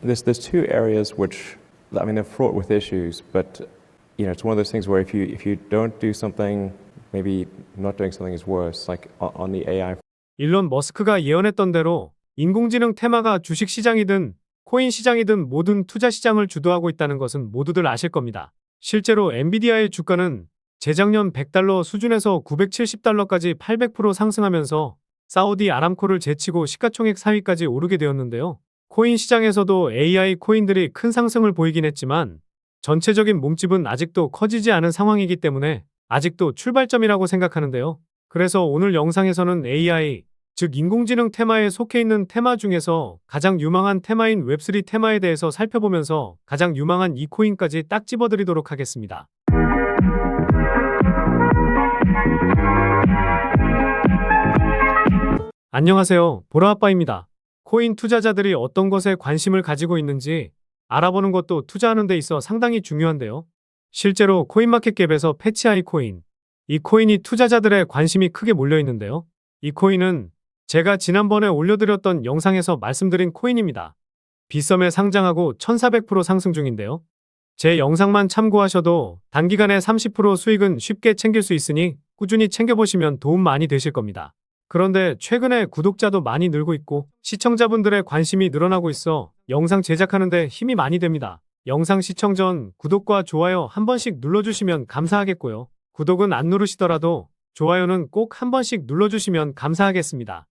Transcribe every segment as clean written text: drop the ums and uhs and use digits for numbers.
there's two areas which, I mean, they're fraught with issues, but it's one of those things where if you don't do something, maybe not doing something is worse. Like on the AI. 일론 머스크가 예언했던 대로 인공지능 테마가 주식 시장이든 코인 시장이든 모든 투자 시장을 주도하고 있다는 것은 모두들 아실 겁니다. 실제로 엔비디아의 주가는 재작년 100달러 수준에서 970달러까지 800% 상승하면서 사우디 아람코를 제치고 시가총액 4위까지 오르게 되었는데요. 코인 시장에서도 AI 코인들이 큰 상승을 보이긴 했지만 전체적인 몸집은 아직도 커지지 않은 상황이기 때문에 아직도 출발점이라고 생각하는데요. 그래서 오늘 영상에서는 AI, 즉 인공지능 테마에 속해 있는 테마 중에서 가장 유망한 테마인 웹3 테마에 대해서 살펴보면서 가장 유망한 이 코인까지 딱 집어드리도록 하겠습니다. 안녕하세요, 보라아빠입니다. 코인 투자자들이 어떤 것에 관심을 가지고 있는지 알아보는 것도 투자하는 데 있어 상당히 중요한데요. 실제로 코인마켓캡에서 패치아이 코인, 이 코인이 투자자들의 관심이 크게 몰려 있는데요. 이 코인은 제가 지난번에 올려드렸던 영상에서 말씀드린 코인입니다. 빗썸에 상장하고 1400% 상승 중인데요. 제 영상만 참고하셔도 단기간에 30% 수익은 쉽게 챙길 수 있으니 꾸준히 챙겨보시면 도움 많이 되실 겁니다. 그런데 최근에 구독자도 많이 늘고 있고 시청자분들의 관심이 늘어나고 있어 영상 제작하는데 힘이 많이 됩니다. 영상 시청 전 구독과 좋아요 한 번씩 눌러주시면 감사하겠고요. 구독은 안 누르시더라도 좋아요는 꼭 한 번씩 눌러주시면 감사하겠습니다.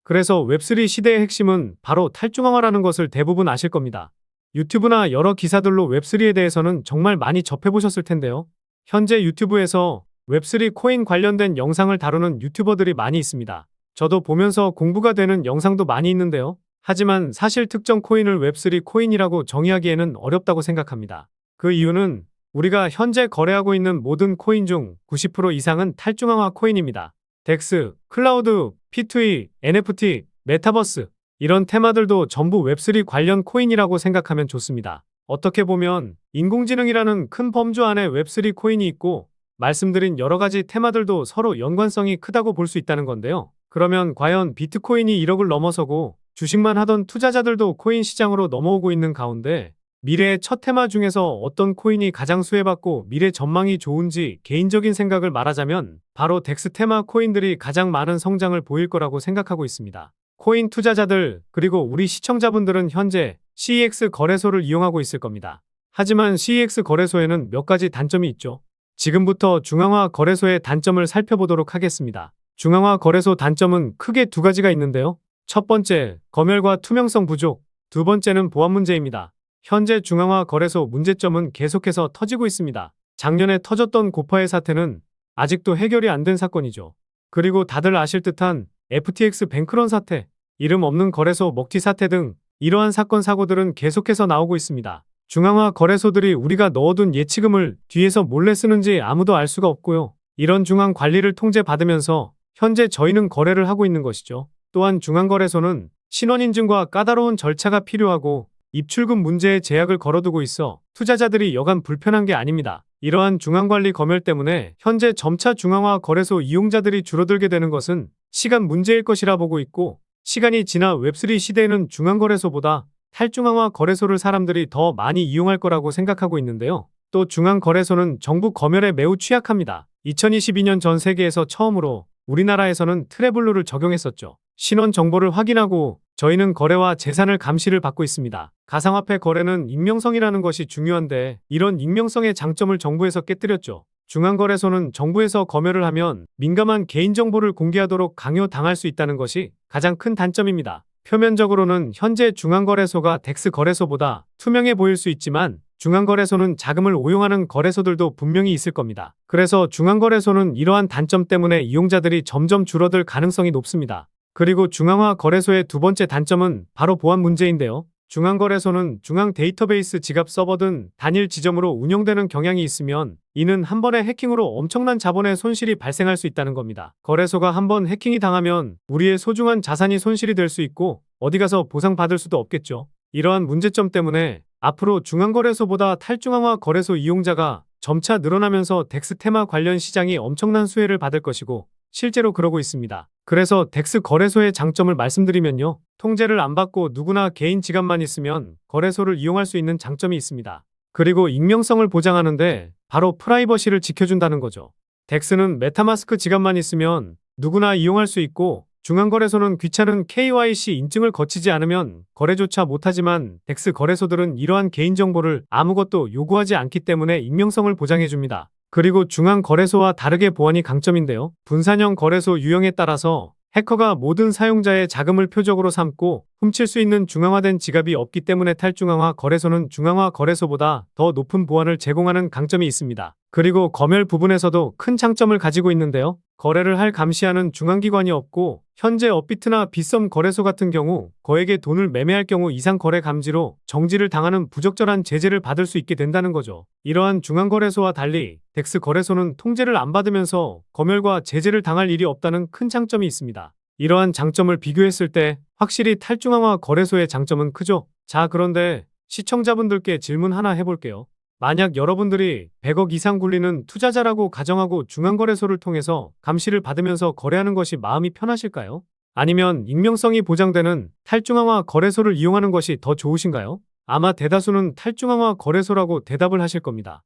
그래서 웹3 시대의 핵심은 바로 탈중앙화라는 것을 대부분 아실 겁니다. 유튜브나 여러 기사들로 웹3에 대해서는 정말 많이 접해보셨을 텐데요. 현재 유튜브에서 웹3 코인 관련된 영상을 다루는 유튜버들이 많이 있습니다. 저도 보면서 공부가 되는 영상도 많이 있는데요. 하지만 사실 특정 코인을 웹3 코인이라고 정의하기에는 어렵다고 생각합니다. 그 이유는 우리가 현재 거래하고 있는 모든 코인 중 90% 이상은 탈중앙화 코인입니다. 덱스, 클라우드, P2E, NFT, 메타버스 이런 테마들도 전부 웹3 관련 코인이라고 생각하면 좋습니다. 어떻게 보면 인공지능이라는 큰 범주 안에 웹3 코인이 있고 말씀드린 여러 가지 테마들도 서로 연관성이 크다고 볼 수 있다는 건데요. 그러면 과연 비트코인이 1억을 넘어서고 주식만 하던 투자자들도 코인 시장으로 넘어오고 있는 가운데 미래의 첫 테마 중에서 어떤 코인이 가장 수혜받고 미래 전망이 좋은지 개인적인 생각을 말하자면 바로 덱스 테마 코인들이 가장 많은 성장을 보일 거라고 생각하고 있습니다. 코인 투자자들 그리고 우리 시청자분들은 현재 CEX 거래소를 이용하고 있을 겁니다. 하지만 CEX 거래소에는 몇 가지 단점이 있죠. 지금부터 중앙화 거래소의 단점을 살펴보도록 하겠습니다. 중앙화 거래소 단점은 크게 두 가지가 있는데요. 첫 번째, 검열과 투명성 부족. 두 번째는 보안 문제입니다. 현재 중앙화 거래소 문제점은 계속해서 터지고 있습니다. 작년에 터졌던 고파의 사태는 아직도 해결이 안 된 사건이죠. 그리고 다들 아실 듯한 FTX 뱅크런 사태, 이름 없는 거래소 먹튀 사태 등 이러한 사건 사고들은 계속해서 나오고 있습니다. 중앙화 거래소들이 우리가 넣어둔 예치금을 뒤에서 몰래 쓰는지 아무도 알 수가 없고요. 이런 중앙 관리를 통제받으면서 현재 저희는 거래를 하고 있는 것이죠. 또한 중앙거래소는 신원인증과 까다로운 절차가 필요하고 입출금 문제에 제약을 걸어두고 있어 투자자들이 여간 불편한 게 아닙니다. 이러한 중앙관리 검열 때문에 현재 점차 중앙화 거래소 이용자들이 줄어들게 되는 것은 시간 문제일 것이라 보고 있고 시간이 지나 웹3 시대에는 중앙거래소보다 탈중앙화 거래소를 사람들이 더 많이 이용할 거라고 생각하고 있는데요. 또 중앙거래소는 정부 검열에 매우 취약합니다. 2022년 전 세계에서 처음으로 우리나라에서는 트래블루를 적용했었죠. 신원 정보를 확인하고 저희는 거래와 재산을 감시를 받고 있습니다. 가상화폐 거래는 익명성이라는 것이 중요한데 이런 익명성의 장점을 정부에서 깨뜨렸죠. 중앙거래소는 정부에서 검열을 하면 민감한 개인정보를 공개하도록 강요당할 수 있다는 것이 가장 큰 단점입니다. 표면적으로는 현재 중앙거래소가 덱스 거래소보다 투명해 보일 수 있지만 중앙거래소는 자금을 오용하는 거래소들도 분명히 있을 겁니다. 그래서 중앙거래소는 이러한 단점 때문에 이용자들이 점점 줄어들 가능성이 높습니다. 그리고 중앙화 거래소의 두 번째 단점은 바로 보안 문제인데요. 중앙거래소는 중앙 데이터베이스 지갑 서버 등 단일 지점으로 운영되는 경향이 있으면 이는 한 번의 해킹으로 엄청난 자본의 손실이 발생할 수 있다는 겁니다. 거래소가 한 번 해킹이 당하면 우리의 소중한 자산이 손실이 될 수 있고 어디 가서 보상받을 수도 없겠죠. 이러한 문제점 때문에 앞으로 중앙거래소보다 탈중앙화 거래소 이용자가 점차 늘어나면서 덱스 테마 관련 시장이 엄청난 수혜를 받을 것이고 실제로 그러고 있습니다. 그래서 덱스 거래소의 장점을 말씀드리면요. 통제를 안 받고 누구나 개인 지갑만 있으면 거래소를 이용할 수 있는 장점이 있습니다. 그리고 익명성을 보장하는데 바로 프라이버시를 지켜준다는 거죠. 덱스는 메타마스크 지갑만 있으면 누구나 이용할 수 있고 중앙거래소는 귀찮은 KYC 인증을 거치지 않으면 거래조차 못하지만 덱스 거래소들은 이러한 개인정보를 아무것도 요구하지 않기 때문에 익명성을 보장해줍니다. 그리고 중앙거래소와 다르게 보안이 강점인데요. 분산형 거래소 유형에 따라서 해커가 모든 사용자의 자금을 표적으로 삼고 훔칠 수 있는 중앙화된 지갑이 없기 때문에 탈중앙화 거래소는 중앙화 거래소보다 더 높은 보안을 제공하는 강점이 있습니다. 그리고 검열 부분에서도 큰 장점을 가지고 있는데요. 거래를 할 감시하는 중앙기관이 없고 현재 업비트나 빗썸 거래소 같은 경우 거액의 돈을 매매할 경우 이상 거래 감지로 정지를 당하는 부적절한 제재를 받을 수 있게 된다는 거죠. 이러한 중앙거래소와 달리 덱스 거래소는 통제를 안 받으면서 검열과 제재를 당할 일이 없다는 큰 장점이 있습니다. 이러한 장점을 비교했을 때 확실히 탈중앙화 거래소의 장점은 크죠. 자, 그런데 시청자분들께 질문 하나 해볼게요. 만약 여러분들이 100억 이상 굴리는 투자자라고 가정하고 중앙거래소를 통해서 감시를 받으면서 거래하는 것이 마음이 편하실까요? 아니면 익명성이 보장되는 탈중앙화 거래소를 이용하는 것이 더 좋으신가요? 아마 대다수는 탈중앙화 거래소라고 대답을 하실 겁니다.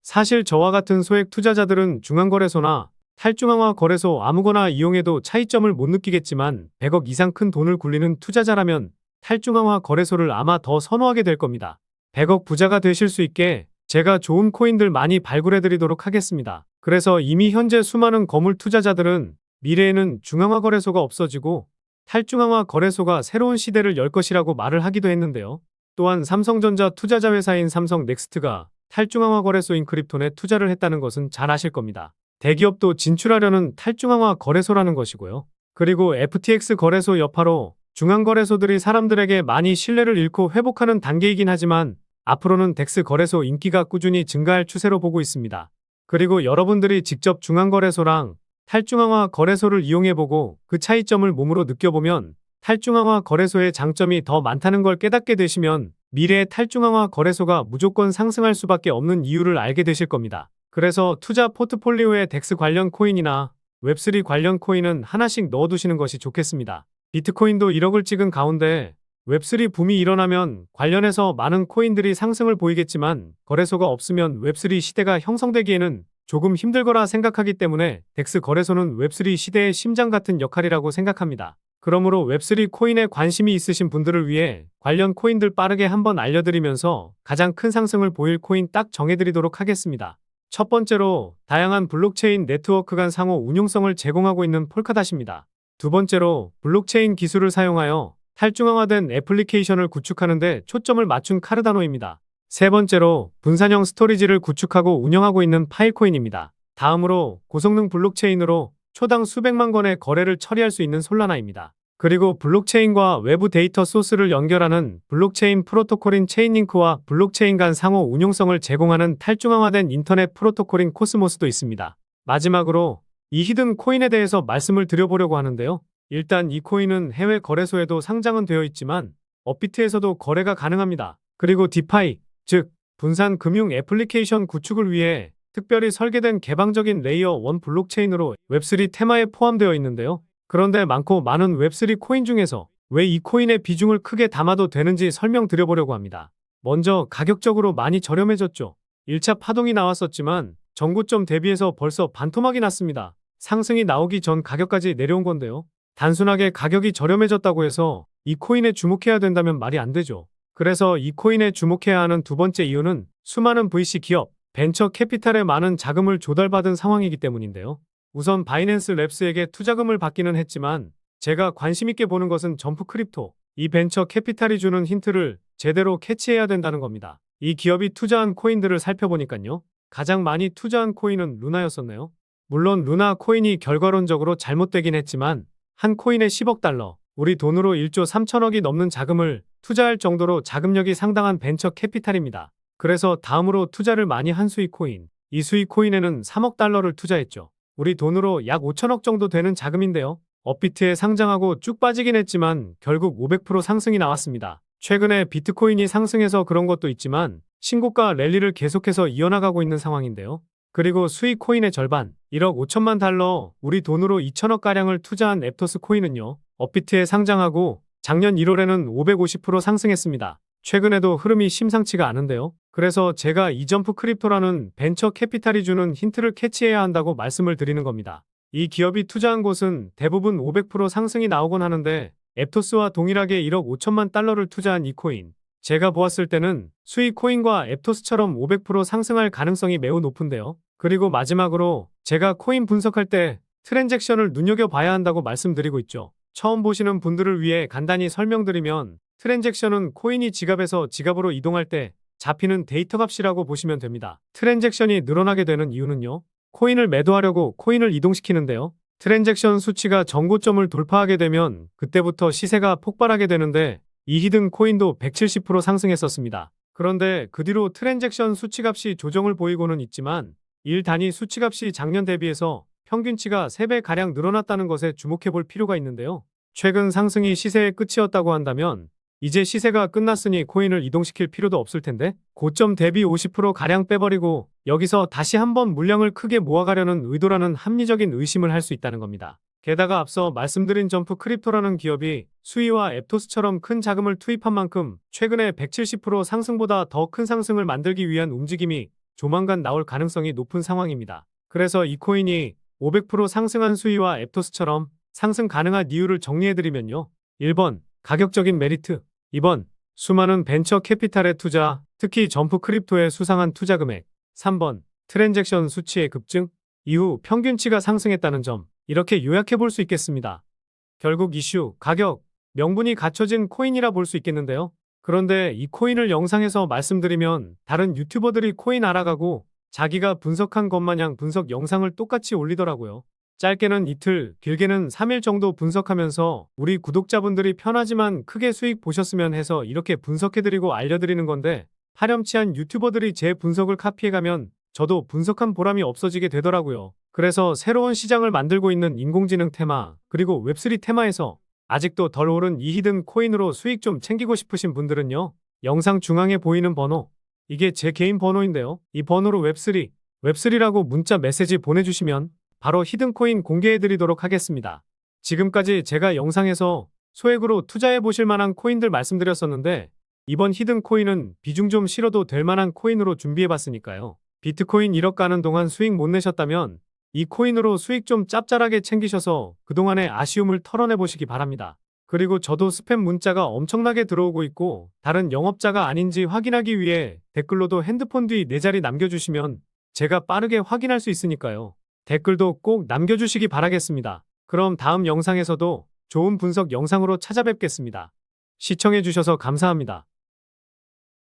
사실 저와 같은 소액 투자자들은 중앙거래소나 탈중앙화 거래소 아무거나 이용해도 차이점을 못 느끼겠지만 100억 이상 큰 돈을 굴리는 투자자라면 탈중앙화 거래소를 아마 더 선호하게 될 겁니다. 100억 부자가 되실 수 있게 제가 좋은 코인들 많이 발굴해드리도록 하겠습니다. 그래서 이미 현재 수많은 거물 투자자들은 미래에는 중앙화 거래소가 없어지고 탈중앙화 거래소가 새로운 시대를 열 것이라고 말을 하기도 했는데요. 또한 삼성전자 투자자 회사인 삼성넥스트가 탈중앙화 거래소인 크립톤에 투자를 했다는 것은 잘 아실 겁니다. 대기업도 진출하려는 탈중앙화 거래소라는 것이고요. 그리고 FTX 거래소 여파로 중앙거래소들이 사람들에게 많이 신뢰를 잃고 회복하는 단계이긴 하지만 앞으로는 덱스 거래소 인기가 꾸준히 증가할 추세로 보고 있습니다. 그리고 여러분들이 직접 중앙거래소랑 탈중앙화 거래소를 이용해보고 그 차이점을 몸으로 느껴보면 탈중앙화 거래소의 장점이 더 많다는 걸 깨닫게 되시면 미래의 탈중앙화 거래소가 무조건 상승할 수밖에 없는 이유를 알게 되실 겁니다. 그래서 투자 포트폴리오에 덱스 관련 코인이나 웹3 관련 코인은 하나씩 넣어두시는 것이 좋겠습니다. 비트코인도 1억을 찍은 가운데 웹3 붐이 일어나면 관련해서 많은 코인들이 상승을 보이겠지만 거래소가 없으면 웹3 시대가 형성되기에는 조금 힘들거라 생각하기 때문에 덱스 거래소는 웹3 시대의 심장 같은 역할이라고 생각합니다. 그러므로 웹3 코인에 관심이 있으신 분들을 위해 관련 코인들 빠르게 한번 알려드리면서 가장 큰 상승을 보일 코인 딱 정해드리도록 하겠습니다. 첫 번째로 다양한 블록체인 네트워크 간 상호 운용성을 제공하고 있는 폴카닷입니다. 두 번째로 블록체인 기술을 사용하여 탈중앙화된 애플리케이션을 구축하는 데 초점을 맞춘 카르다노입니다. 세 번째로 분산형 스토리지를 구축하고 운영하고 있는 파일코인입니다. 다음으로 고성능 블록체인으로 초당 수백만 건의 거래를 처리할 수 있는 솔라나입니다. 그리고 블록체인과 외부 데이터 소스를 연결하는 블록체인 프로토콜인 체인링크와 블록체인 간 상호 운용성을 제공하는 탈중앙화된 인터넷 프로토콜인 코스모스도 있습니다. 마지막으로 이 히든 코인에 대해서 말씀을 드려보려고 하는데요. 일단 이 코인은 해외 거래소에도 상장은 되어 있지만 업비트에서도 거래가 가능합니다. 그리고 디파이, 즉 분산 금융 애플리케이션 구축을 위해 특별히 설계된 개방적인 레이어 1 블록체인으로 웹3 테마에 포함되어 있는데요. 그런데 많고 많은 웹3 코인 중에서 왜 이 코인의 비중을 크게 담아도 되는지 설명드려보려고 합니다. 먼저 가격적으로 많이 저렴해졌죠. 1차 파동이 나왔었지만 전고점 대비해서 벌써 반토막이 났습니다. 상승이 나오기 전 가격까지 내려온 건데요. 단순하게 가격이 저렴해졌다고 해서 이 코인에 주목해야 된다면 말이 안 되죠. 그래서 이 코인에 주목해야 하는 두 번째 이유는 수많은 VC 기업, 벤처 캐피탈에 많은 자금을 조달받은 상황이기 때문인데요. 우선 바이낸스 랩스에게 투자금을 받기는 했지만 제가 관심있게 보는 것은 점프 크립토, 이 벤처 캐피탈이 주는 힌트를 제대로 캐치해야 된다는 겁니다. 이 기업이 투자한 코인들을 살펴보니까요. 가장 많이 투자한 코인은 루나였었네요. 물론 루나 코인이 결과론적으로 잘못되긴 했지만 한 코인에 10억 달러, 우리 돈으로 1조 3천억이 넘는 자금을 투자할 정도로 자금력이 상당한 벤처 캐피탈입니다. 그래서 다음으로 투자를 많이 한 수익 코인, 이 수익 코인에는 3억 달러를 투자했죠. 우리 돈으로 약 5천억 정도 되는 자금인데요. 업비트에 상장하고 쭉 빠지긴 했지만 결국 500% 상승이 나왔습니다. 최근에 비트코인이 상승해서 그런 것도 있지만 신고가 랠리를 계속해서 이어나가고 있는 상황인데요. 그리고 수익 코인의 절반, 1억 5천만 달러, 우리 돈으로 2천억 가량을 투자한 앱토스 코인은요. 업비트에 상장하고 작년 1월에는 550% 상승했습니다. 최근에도 흐름이 심상치가 않은데요. 그래서 제가 이점프 크립토라는 벤처 캐피탈이 주는 힌트를 캐치해야 한다고 말씀을 드리는 겁니다. 이 기업이 투자한 곳은 대부분 500% 상승이 나오곤 하는데 앱토스와 동일하게 1억 5천만 달러를 투자한 이 코인. 제가 보았을 때는 수익 코인과 앱토스처럼 500% 상승할 가능성이 매우 높은데요. 그리고 마지막으로 제가 코인 분석할 때 트랜잭션을 눈여겨봐야 한다고 말씀드리고 있죠. 처음 보시는 분들을 위해 간단히 설명드리면 트랜잭션은 코인이 지갑에서 지갑으로 이동할 때 잡히는 데이터 값이라고 보시면 됩니다. 트랜잭션이 늘어나게 되는 이유는요. 코인을 매도하려고 코인을 이동시키는데요. 트랜잭션 수치가 정고점을 돌파하게 되면 그때부터 시세가 폭발하게 되는데 이 히든 코인도 170% 상승했었습니다. 그런데 그 뒤로 트랜잭션 수치값이 조정을 보이고는 있지만 일 단위 수치값이 작년 대비해서 평균치가 3배가량 늘어났다는 것에 주목해 볼 필요가 있는데요. 최근 상승이 시세의 끝이었다고 한다면 이제 시세가 끝났으니 코인을 이동시킬 필요도 없을 텐데 고점 대비 50%가량 빼버리고 여기서 다시 한번 물량을 크게 모아가려는 의도라는 합리적인 의심을 할 수 있다는 겁니다. 게다가 앞서 말씀드린 점프 크립토라는 기업이 수위와 앱토스처럼 큰 자금을 투입한 만큼 최근에 170% 상승보다 더 큰 상승을 만들기 위한 움직임이 조만간 나올 가능성이 높은 상황입니다. 그래서 이 코인이 500% 상승한 수위와 앱토스처럼 상승 가능한 이유를 정리해드리면요. 1번, 가격적인 메리트. 2번, 수많은 벤처 캐피탈의 투자, 특히 점프 크립토의 수상한 투자 금액. 3번, 트랜잭션 수치의 급증, 이후 평균치가 상승했다는 점. 이렇게 요약해 볼 수 있겠습니다. 결국 이슈, 가격, 명분이 갖춰진 코인이라 볼 수 있겠는데요. 그런데 이 코인을 영상에서 말씀드리면 다른 유튜버들이 코인 알아가고 자기가 분석한 것 마냥 분석 영상을 똑같이 올리더라고요. 짧게는 이틀, 길게는 3일 정도 분석하면서 우리 구독자분들이 편하지만 크게 수익 보셨으면 해서 이렇게 분석해드리고 알려드리는 건데 파렴치한 유튜버들이 제 분석을 카피해가면 저도 분석한 보람이 없어지게 되더라고요. 그래서 새로운 시장을 만들고 있는 인공지능 테마, 그리고 웹3 테마에서 아직도 덜 오른 이 히든 코인으로 수익 좀 챙기고 싶으신 분들은요. 영상 중앙에 보이는 번호, 이게 제 개인 번호인데요. 이 번호로 웹3라고 문자 메시지 보내주시면 바로 히든 코인 공개해드리도록 하겠습니다. 지금까지 제가 영상에서 소액으로 투자해 보실 만한 코인들 말씀드렸었는데 이번 히든 코인은 비중 좀 실어도 될 만한 코인으로 준비해봤으니까요. 비트코인 1억 가는 동안 수익 못 내셨다면 이 코인으로 수익 좀 짭짤하게 챙기셔서 그동안의 아쉬움을 털어내보시기 바랍니다. 그리고 저도 스팸 문자가 엄청나게 들어오고 있고 다른 영업자가 아닌지 확인하기 위해 댓글로도 핸드폰 뒤 4자리 남겨주시면 제가 빠르게 확인할 수 있으니까요. 댓글도 꼭 남겨주시기 바라겠습니다. 그럼 다음 영상에서도 좋은 분석 영상으로 찾아뵙겠습니다. 시청해주셔서 감사합니다.